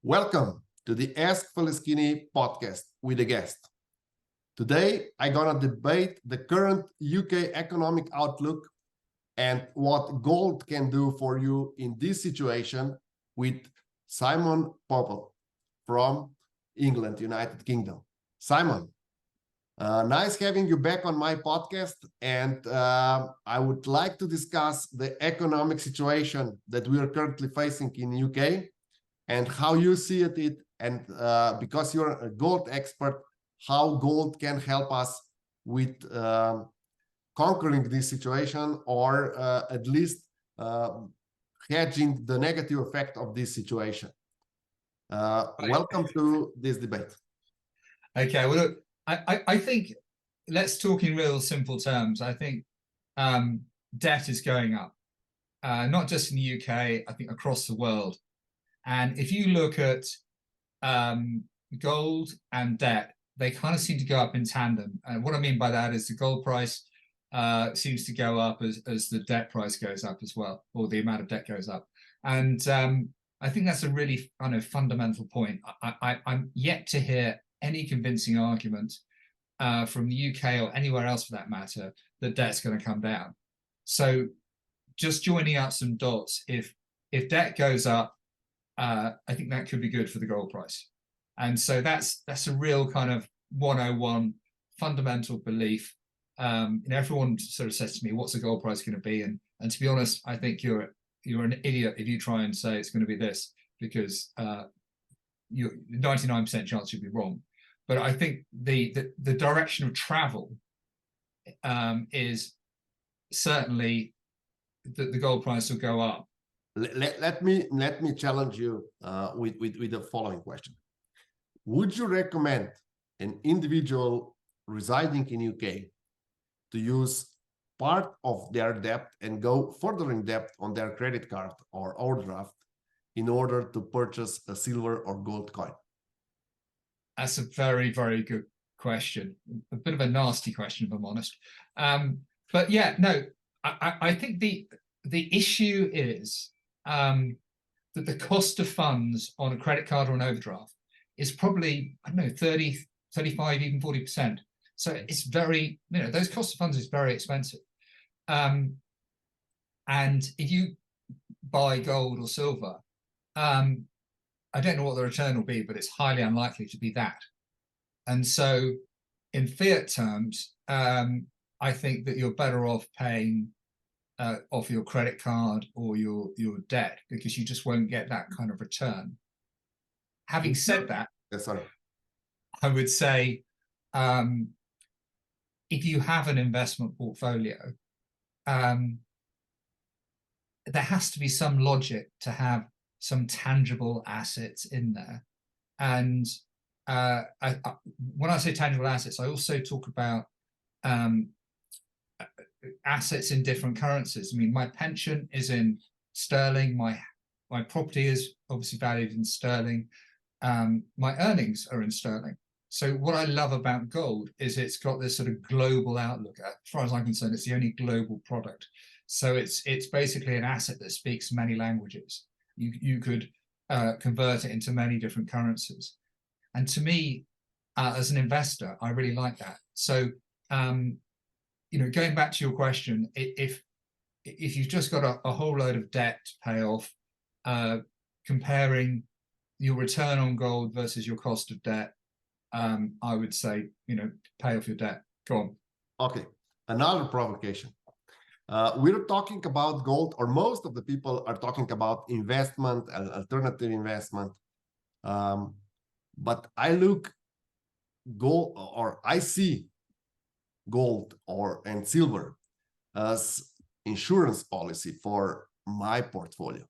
Welcome to the Ask Faleskini podcast with a guest. Today, I'm going to debate the current UK economic outlook and what gold can do for you in this situation with Simon Popple from England, United Kingdom. Simon, nice having you back on my podcast, and I would like to discuss the economic situation that we are currently facing in UK and how you see it, and because you're a gold expert, how gold can help us with conquering this situation, or at least hedging the negative effect of this situation. Welcome to this debate. Okay, well, look, I think let's talk in real simple terms. I think debt is going up, not just in the UK, I think across the world. And if you look at gold and debt, they kind of seem to go up in tandem. And what I mean by that is the gold price seems to go up as the debt price goes up as well, or the amount of debt goes up. And I think that's a really kind of fundamental point. I'm yet to hear any convincing argument from the UK or anywhere else for that matter that debt's going to come down. So just joining up some dots, if debt goes up, I think that could be good for the gold price. And so that's a real kind of 101 fundamental belief. Everyone sort of says to me, what's the gold price going to be? And to be honest, I think you're an idiot if you try and say it's going to be this, because you're 99% chance you'll be wrong. But I think the direction of travel is certainly that the gold price will go up. Let me challenge you with the following question. Would you recommend an individual residing in UK to use part of their debt and go further in debt on their credit card or overdraft in order to purchase a silver or gold coin? That's a very, very good question. A bit of a nasty question, if I'm honest. But yeah, no, I think the issue is that the cost of funds on a credit card or an overdraft is probably, I don't know, 30, 35, even 40%. So it's very, those cost of funds is very expensive. And if you buy gold or silver, I don't know what the return will be, but it's highly unlikely to be that. And so in fiat terms, I think that you're better off paying off your credit card or your debt, because you just won't get that kind of return. Having said that, I would say if you have an investment portfolio, there has to be some logic to have some tangible assets in there. And when I say tangible assets, I also talk about assets in different currencies. I mean, my pension is in sterling, my property is obviously valued in sterling, my earnings are in sterling. So what I love about gold is it's got this sort of global outlook. As far as I'm concerned, it's the only global product. So it's basically an asset that speaks many languages. You could convert it into many different currencies. And to me, as an investor, I really like that. So, going back to your question, if you've just got a whole load of debt to pay off, comparing your return on gold versus your cost of debt, I would say, pay off your debt. Go on. Okay, another provocation. We're talking about gold, or most of the people are talking about investment and alternative investment. But I see gold and silver as insurance policy for my portfolio.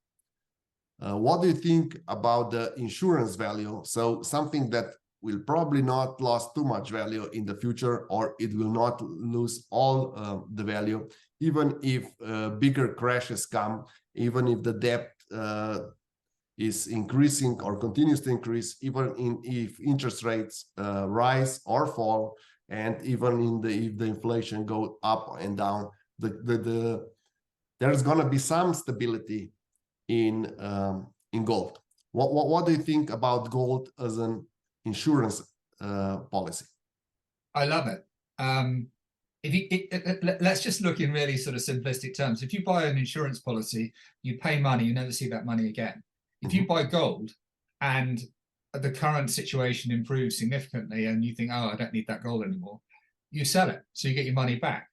What do you think about the insurance value? So something that will probably not lose too much value in the future, or it will not lose all the value, even if bigger crashes come, even if the debt is increasing or continues to increase, even if interest rates rise or fall, and even if the inflation goes up and down, there's going to be some stability in gold. What do you think about gold as an insurance policy? I love it. If you, let's just look in really sort of simplistic terms. If you buy an insurance policy, you pay money, you never see that money again. If you buy gold and the current situation improves significantly and you think, oh, I don't need that gold anymore, you sell it, so you get your money back.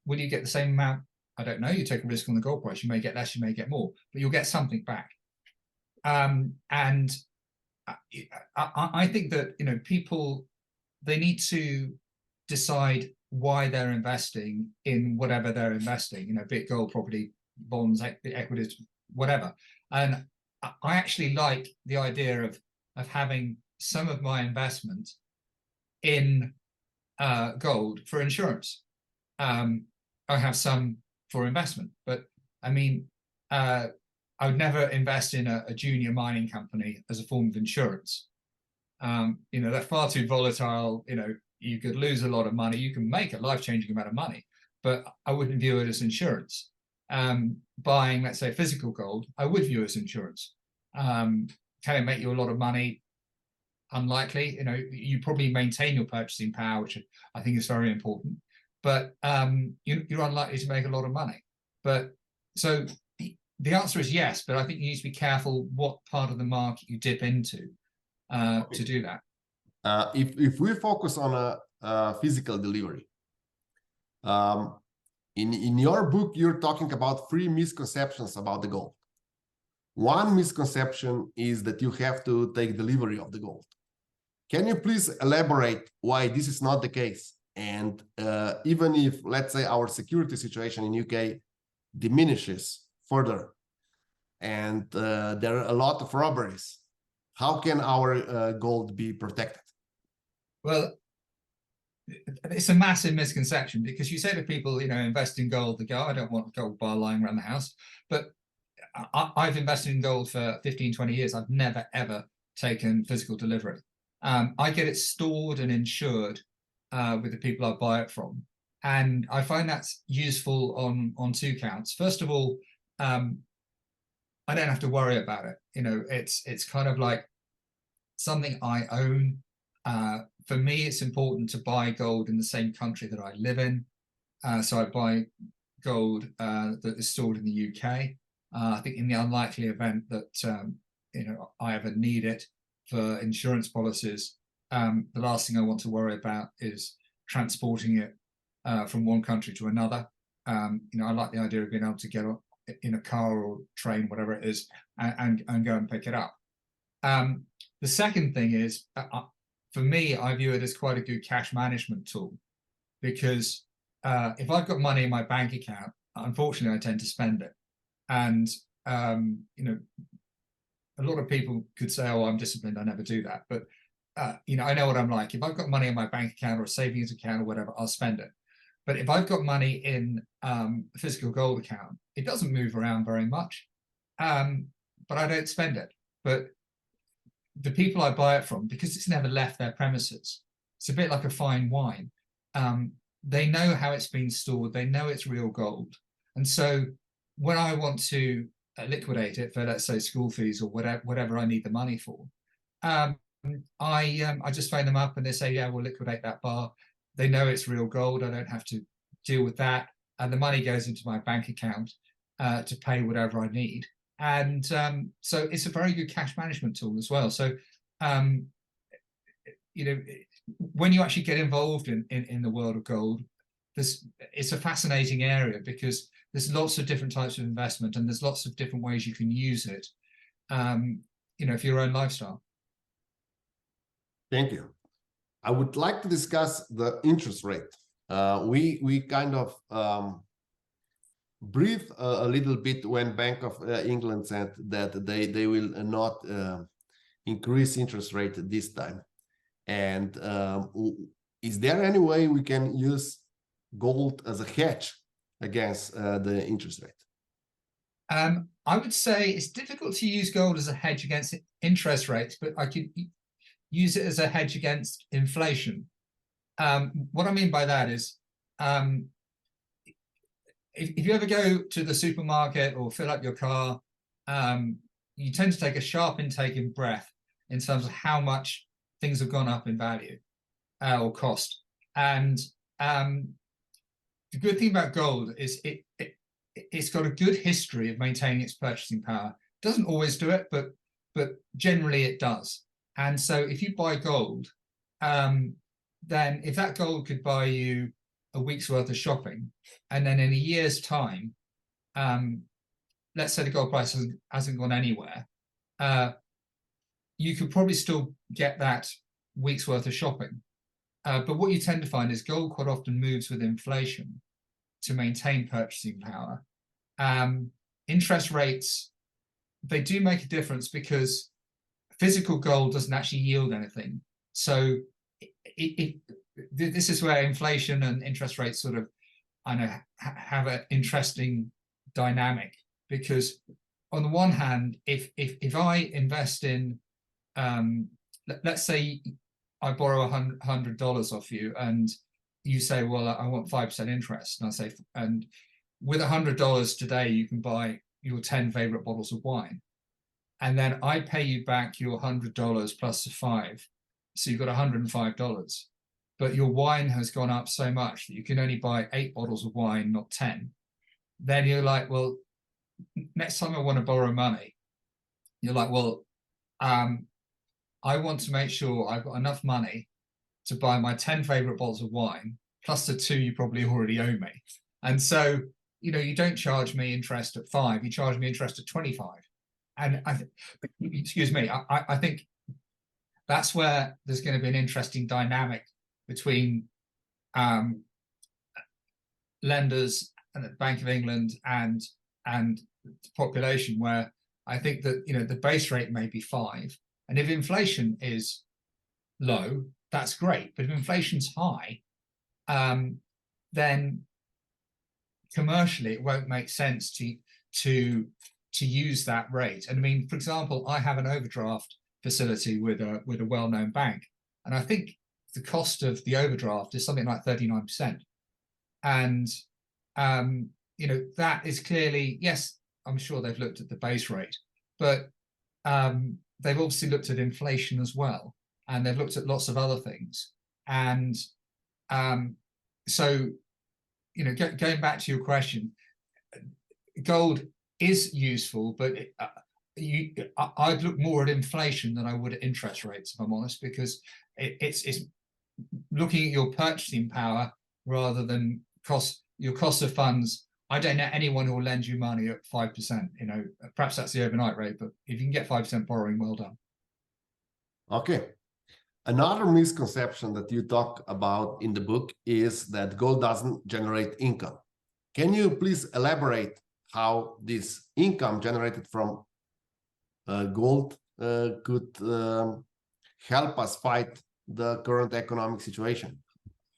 Will you get the same amount? I don't know. You take a risk on the gold price. You may get less, you may get more, but you'll get something back. And I think that, you know, people, they need to decide why they're investing in whatever they're investing, you know, be it gold, property, bonds, equities, whatever. And I actually like the idea of having some of my investment in gold for insurance. I have some for investment, but I mean, I would never invest in a junior mining company as a form of insurance. You know, they're far too volatile. You know, you could lose a lot of money. You can make a life-changing amount of money, but I wouldn't view it as insurance. Buying, let's say, physical gold, I would view as insurance. Can it make you a lot of money? Unlikely. You know, you probably maintain your purchasing power, which I think is very important, but you're unlikely to make a lot of money. But so the answer is yes, but I think you need to be careful what part of the market you dip into to do that. If we focus on a physical delivery, in your book, you're talking about 3 misconceptions about the gold. One misconception is that you have to take delivery of the gold. Can you please elaborate why this is not the case? And even if, let's say, our security situation in UK diminishes further and there are a lot of robberies, how can our gold be protected? Well, it's a massive misconception, because you say to people, you know, invest in gold, they go, I don't want gold bar lying around the house. But I've invested in gold for 15, 20 years. I've never, ever taken physical delivery. I get it stored and insured with the people I buy it from. And I find that's useful on 2 counts. First of all, I don't have to worry about it. You know, it's kind of like something I own. For me, it's important to buy gold in the same country that I live in. So I buy gold that is stored in the UK. I think in the unlikely event that you know, I ever need it for insurance policies, the last thing I want to worry about is transporting it from one country to another. You know, I like the idea of being able to get in a car or train, whatever it is, and go and pick it up. The second thing is, for me, I view it as quite a good cash management tool, because if I've got money in my bank account, unfortunately, I tend to spend it. And, you know, a lot of people could say, oh, I'm disciplined, I never do that. But, you know, I know what I'm like. If I've got money in my bank account or a savings account or whatever, I'll spend it. But if I've got money in a physical gold account, it doesn't move around very much, but I don't spend it. But the people I buy it from, because it's never left their premises, it's a bit like a fine wine. They know how it's been stored. They know it's real gold. And so when I want to liquidate it for, let's say, school fees or whatever I need the money for, I just phone them up and they say, yeah, we'll liquidate that bar. They know it's real gold. I don't have to deal with that. And the money goes into my bank account to pay whatever I need. And so it's a very good cash management tool as well. So, you know, when you actually get involved in the world of gold, it's a fascinating area, because there's lots of different types of investment and there's lots of different ways you can use it, you know, for your own lifestyle. Thank you. I would like to discuss the interest rate. We kind of breathe a little bit when Bank of England said that they will not increase interest rate this time. And is there any way we can use gold as a hedge against the interest rate? I would say it's difficult to use gold as a hedge against interest rates, but I could use it as a hedge against inflation. What I mean by that is, if you ever go to the supermarket or fill up your car, you tend to take a sharp intake in breath in terms of how much things have gone up in value or cost. And the good thing about gold is it's got a good history of maintaining its purchasing power. It doesn't always do it, but generally it does. And so if you buy gold, then if that gold could buy you a week's worth of shopping, and then in a year's time, let's say the gold price hasn't gone anywhere, you could probably still get that week's worth of shopping. But what you tend to find is gold quite often moves with inflation to maintain purchasing power. Interest rates, they do make a difference because physical gold doesn't actually yield anything. So this is where inflation and interest rates sort of, I know, have an interesting dynamic, because on the one hand, if I invest in, let's say I borrow $100 off you, and you say, well, I want 5% interest, and I say, and with $100 today, you can buy your 10 favorite bottles of wine, and then I pay you back your $100 plus the 5, so you've got $105. But your wine has gone up so much that you can only buy 8 bottles of wine, not 10. Then you're like, well, next time I want to borrow money, you're like, well, I want to make sure I've got enough money to buy my 10 favorite bottles of wine, plus the 2 you probably already owe me. And so, you don't charge me interest at 5, you charge me interest at 25. And excuse me, I think that's where there's going to be an interesting dynamic between lenders and the Bank of England and the population, where I think that the base rate may be 5, and if inflation is low, that's great. But if inflation's high, then commercially it won't make sense to use that rate. And I mean, for example, I have an overdraft facility with a well-known bank, and I think the cost of the overdraft is something like 39%. And that is clearly, yes, I'm sure they've looked at the base rate, but they've obviously looked at inflation as well, and they've looked at lots of other things. And so, going back to your question, gold is useful, but I'd look more at inflation than I would at interest rates, if I'm honest, because it's looking at your purchasing power rather than your cost of funds. I don't know anyone who will lend you money at 5%. Perhaps that's the overnight rate, but if you can get 5% borrowing, well done. Okay. Another misconception that you talk about in the book is that gold doesn't generate income. Can you please elaborate how this income generated from gold could help us fight the current economic situation?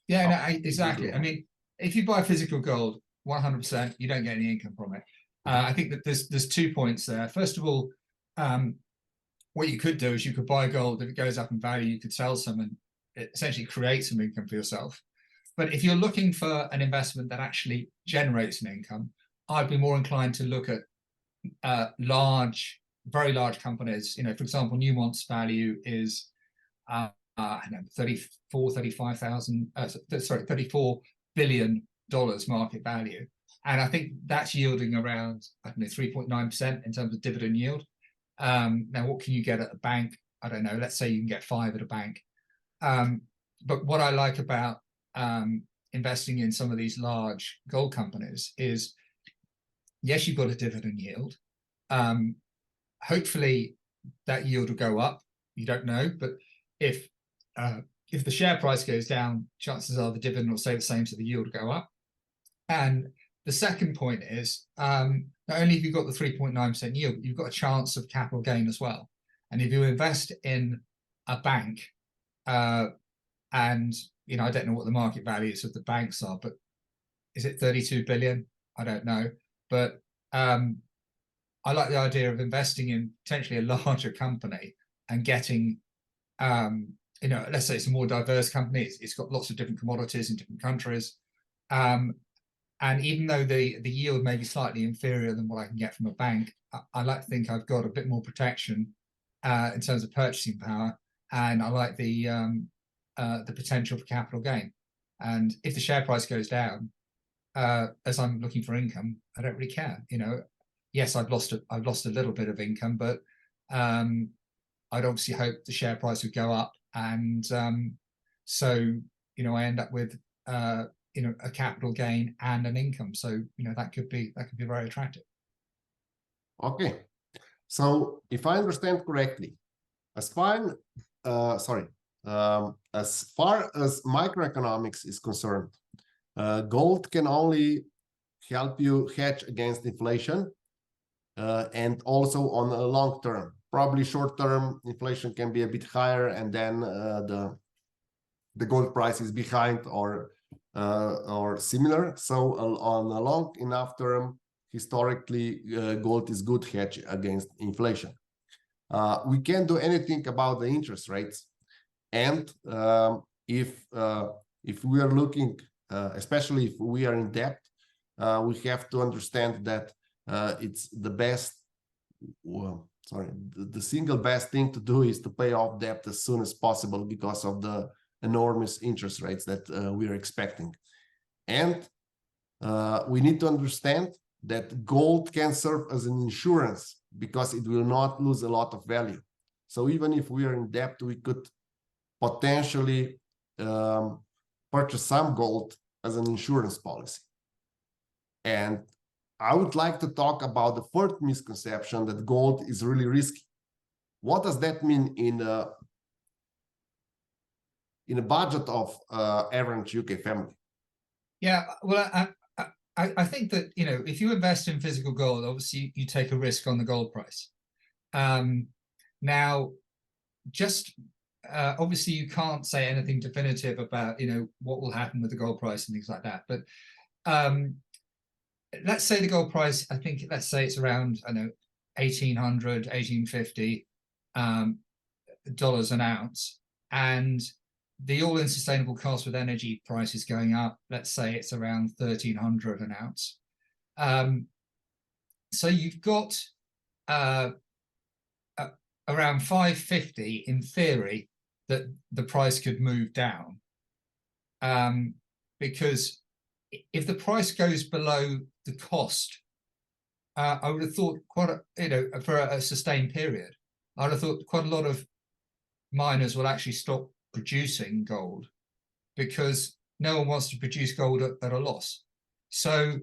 Yeah, no, exactly. I mean, if you buy physical gold, 100%, you don't get any income from it. I think that there's 2 points there. First of all, what you could do is you could buy gold. If it goes up in value, you could sell some and essentially create some income for yourself. But if you're looking for an investment that actually generates an income, I'd be more inclined to look at very large companies. For example, Newmont's value is I don't know, $34 billion market value, and I think that's yielding around 3.9% in terms of dividend yield. Now, what can you get at a bank? I don't know. Let's say you can get 5 at a bank. But what I like about investing in some of these large gold companies is, yes, you've got a dividend yield. Hopefully, that yield will go up. You don't know, but if the share price goes down, chances are the dividend will stay the same, so the yield will go up. And the second point is, not only have you got the 3.9% yield, you've got a chance of capital gain as well. And if you invest in a bank, and I don't know what the market values of the banks are, but is it 32 billion? I don't know. But I like the idea of investing in potentially a larger company and getting, let's say it's a more diverse company. It's got lots of different commodities in different countries. And even though the yield may be slightly inferior than what I can get from a bank, I like to think I've got a bit more protection in terms of purchasing power, and I like the potential for capital gain. And if the share price goes down, as I'm looking for income, I don't really care. You know, yes, I've lost a little bit of income, but I'd obviously hope the share price would go up, and so you know, I end up with you know, a capital gain and an income. So you know, that could be very attractive. Okay, so if I understand correctly, as far as microeconomics is concerned, gold can only help you hedge against inflation, and also on a long term. Probably short term inflation can be a bit higher, and then the gold price is behind or similar. So on a long enough term, historically, gold is good hedge against inflation. We can't do anything about the interest rates, and if we are looking, especially if we are in debt, we have to understand that it's the best. Well, sorry, the single best thing to do is to pay off debt as soon as possible because of the enormous interest rates that we are expecting. And we need to understand that gold can serve as an insurance because it will not lose a lot of value. So even if we are in debt, we could potentially purchase some gold as an insurance policy. And I would like to talk about the fourth misconception, that gold is really risky. What does that mean in a budget of average UK family? Yeah, well, I think that, you know, if you invest in physical gold, obviously you take a risk on the gold price. Now, just obviously you can't say anything definitive about, you know, what will happen with the gold price and things like that. But let's say the gold price, I think, let's say it's around, I know, $1,800, $1,850 dollars an ounce, and the all-in sustainable cost with energy prices going up, let's say it's around $1,300 an ounce. So you've got around $550 in theory that the price could move down, because if the price goes below the cost, I would have thought for a sustained period, I would have thought quite a lot of miners will actually stop producing gold because no one wants to produce gold at a loss. So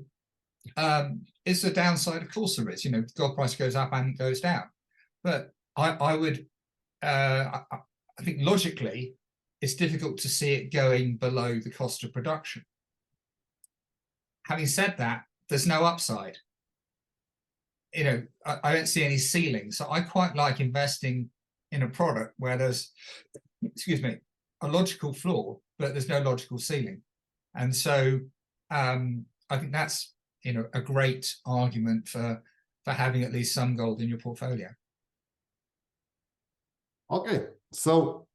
it's the downside, of course there is. You know, the gold price goes up and it goes down. But I think logically, it's difficult to see it going below the cost of production. Having said that, there's no upside. You know, I don't see any ceiling. So I quite like investing in a product where there's, excuse me, a logical floor, but there's no logical ceiling. And so I think that's, you know, a great argument for having at least some gold in your portfolio. Okay, so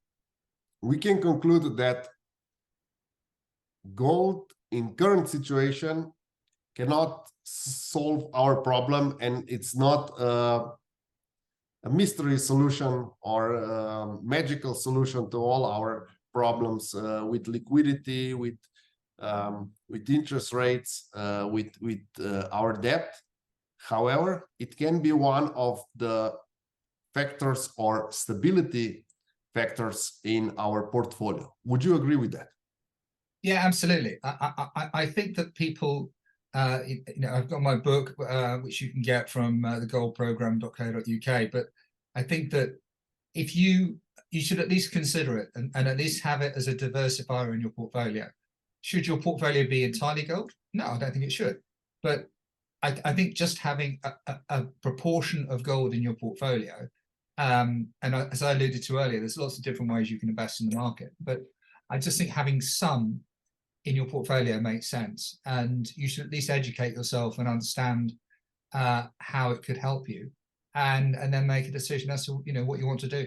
we can conclude that gold in current situation cannot solve our problem, and it's not a mystery solution or a magical solution to all our problems with liquidity, with interest rates, with our debt. However, it can be one of the factors or stability factors in our portfolio. Would you agree with that? Yeah, absolutely. I think that people, you know, I've got my book, which you can get from thegoldprogram.co.uk, but I think that if you should at least consider it and at least have it as a diversifier in your portfolio. Should your portfolio be entirely gold? No, I don't think it should. But I think just having a proportion of gold in your portfolio, and as I alluded to earlier, there's lots of different ways you can invest in the market, but I just think having some in your portfolio makes sense, and you should at least educate yourself and understand how it could help you, and then make a decision as to, you know, what you want to do.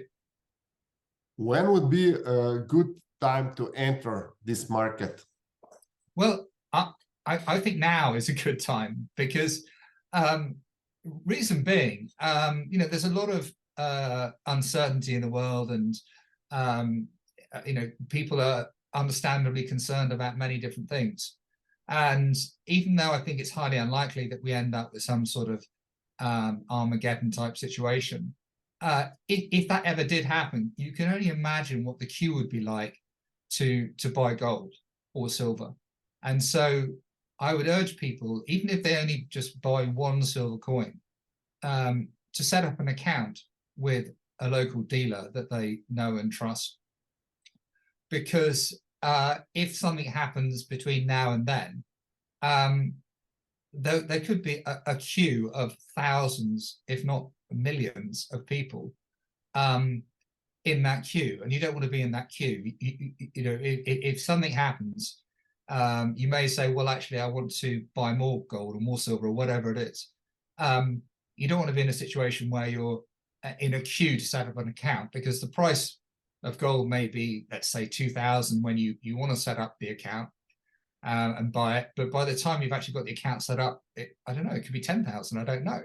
When would be a good time to enter this market? Well, I think now is a good time because reason being, there's a lot of uncertainty in the world, and people are understandably concerned about many different things. And even though I think it's highly unlikely that we end up with some sort of Armageddon type situation, if that ever did happen, you can only imagine what the queue would be like to buy gold or silver. And so I would urge people, even if they only just buy one silver coin, to set up an account with a local dealer that they know and trust. Because if something happens between now and then, there could be a queue of thousands, if not millions, of people in that queue, and you don't want to be in that queue. If something happens, you may say, well, actually, I want to buy more gold or more silver or whatever it is. You don't want to be in a situation where you're in a queue to set up an account, because the price of gold may be, let's say, 2,000 when you want to set up the account and buy it. But by the time you've actually got the account set up, I don't know, it could be 10,000, I don't know.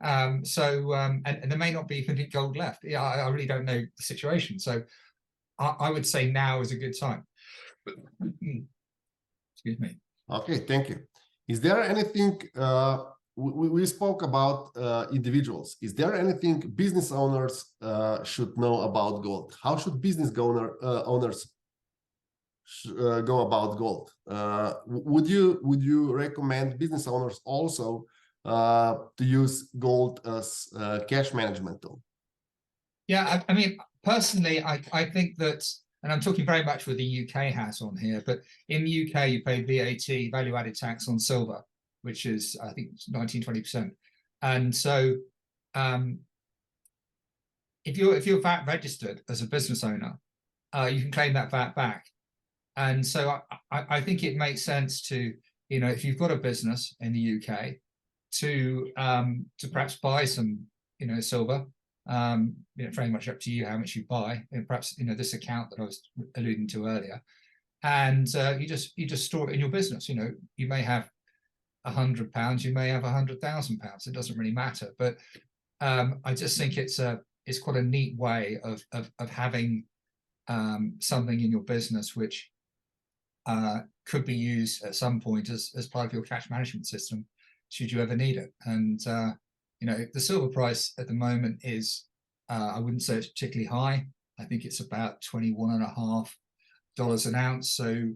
And there may not be even gold left. Yeah, I really don't know the situation. So I would say now is a good time. Excuse me. Okay, thank you. Is there anything, we spoke about individuals. Is there anything business owners should know about gold? How should business owners go about gold? Would you recommend business owners also to use gold as a cash management tool? Yeah, I mean, personally, I think that, and I'm talking very much with the UK hat on here, but in the UK, you pay VAT, value-added tax on silver, which is, I think, 19-20%. And so if you're VAT registered as a business owner, you can claim that VAT back. And so I think it makes sense to, if you've got a business in the UK, to perhaps buy some, silver. Very much up to you how much you buy, and perhaps this account that I was alluding to earlier, and you just store it in your business. You may have £100, you may have £100,000. It doesn't really matter. But I just think it's quite a neat way of having something in your business which could be used at some point as part of your cash management system, should you ever need it. And the silver price at the moment is, I wouldn't say it's particularly high. I think it's about $21.5 an ounce. So,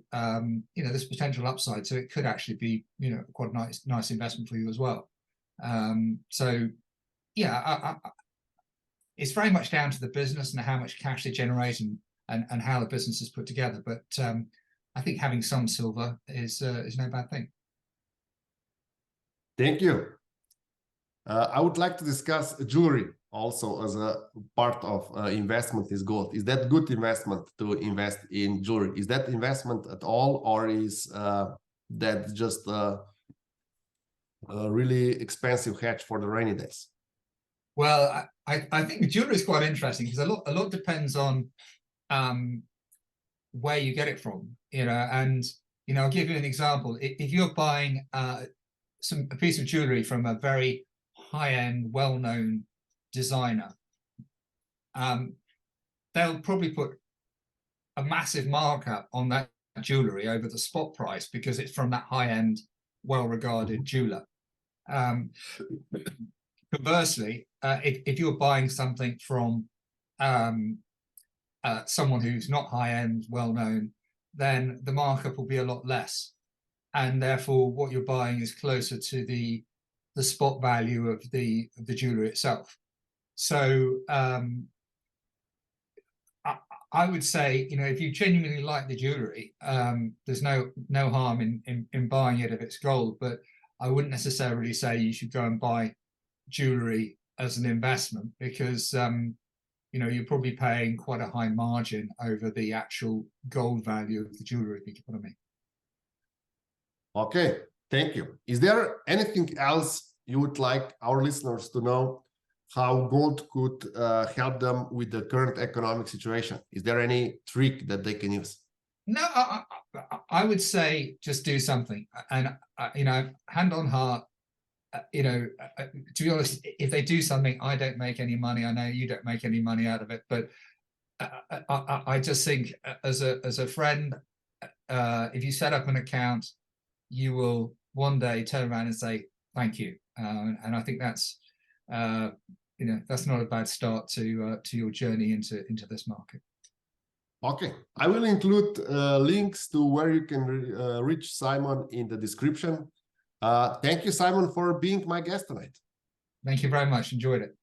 there's potential upside. So it could actually be, quite a nice investment for you as well. So, yeah, it's very much down to the business and how much cash they generate and how the business is put together. But I think having some silver is no bad thing. Thank you. I would like to discuss jewelry also as a part of investment is gold. Is that good investment to invest in jewelry? Is that investment at all, or is that just a really expensive hedge for the rainy days? Well, I think jewelry is quite interesting because a lot depends on where you get it from, and I'll give you an example. If you're buying a piece of jewelry from a very high-end, well-known designer, they'll probably put a massive markup on that jewelry over the spot price because it's from that high-end, well-regarded jeweler. Conversely, if you're buying something from someone who's not high-end, well-known, then the markup will be a lot less, and therefore what you're buying is closer to the spot value of the jewelry itself. So I would say, if you genuinely like the jewelry, there's no harm in buying it if it's gold, but I wouldn't necessarily say you should go and buy jewelry as an investment, because you're probably paying quite a high margin over the actual gold value of the jewelry, if you get what I mean. Okay, thank you. Is there anything else you would like our listeners to know, how gold could help them with the current economic situation? Is there any trick that they can use? No, I would say just do something, and you know, hand on heart, you know, to be honest, if they do something, I don't make any money. I know you don't make any money out of it, but I just think as a friend, if you set up an account, you will one day turn around and say thank you, and I think that's you know, that's not a bad start to your journey into this market. Okay, I will include links to where you can reach Simon in the description. Thank you, Simon, for being my guest tonight. Thank you very much. Enjoyed it.